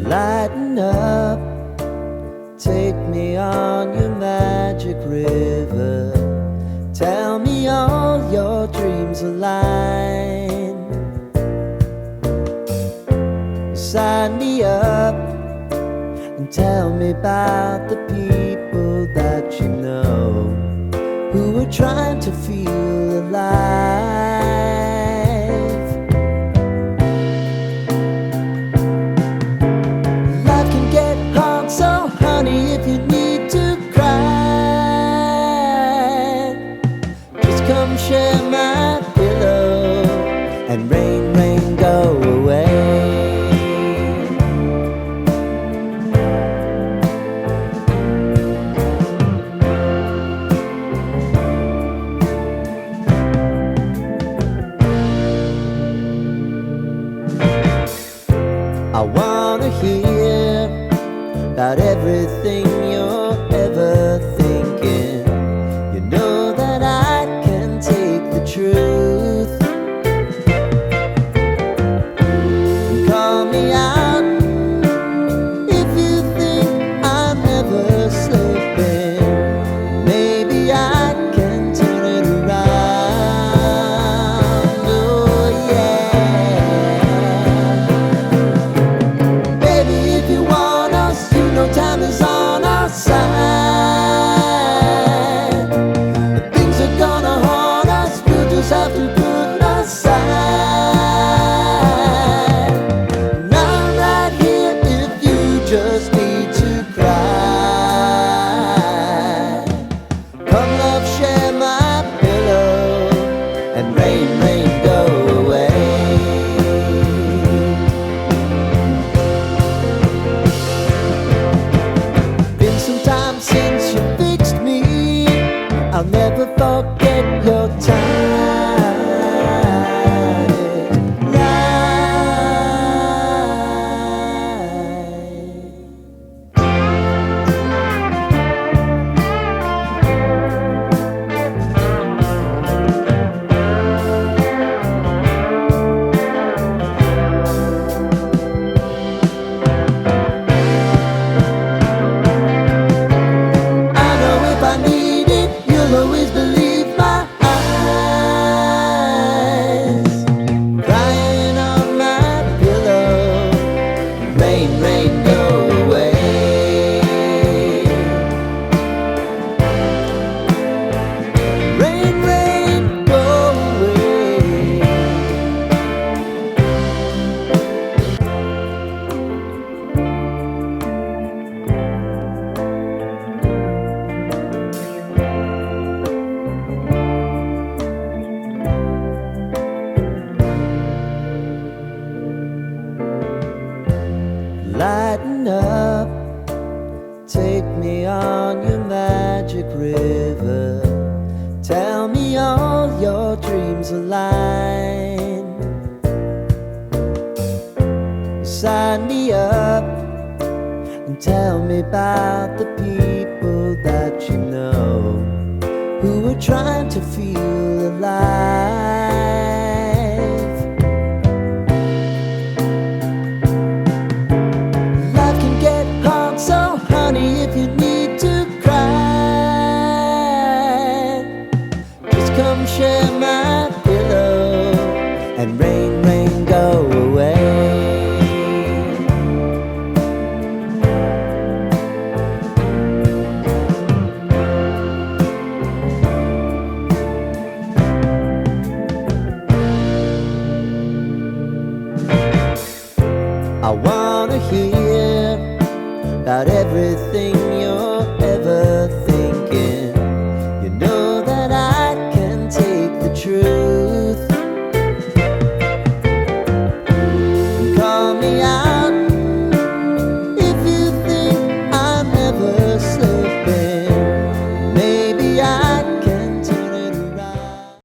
Lighten up, take me on your magic river. Tell me all your dreams align. Sign me up and tell me about the people that you know who are trying to feel alive. Life can get hard, so honey, if you need to cry, just come share my pillow and rain, rain, go away. I wanna hear about everything you're ever thinking. You know that I can take the truth. And call me out if you think I'm ever slipping. Maybe I can turn it around. Oh yeah. Baby, if you want us, you know time is on our side. But things are gonna haunt us, we'll just have to put aside. And I'm right here if you just need to cry. Come love, share my pillow and rain, rain, go away. Been some time since you fixed me, I'll never forget your time. I know if I need it, you'll always believe my eyes. Crying on my pillow, rain, rain, go away. Rain, rain, go away. Lighten up, take me on your magic river. Tell me all your dreams align. Sign me up and tell me about the people that you know who are trying to feel alive. Life can get hard, so honey, if you need to cry, just come share my pillow and rain, rain, go away. I wanna hear about everything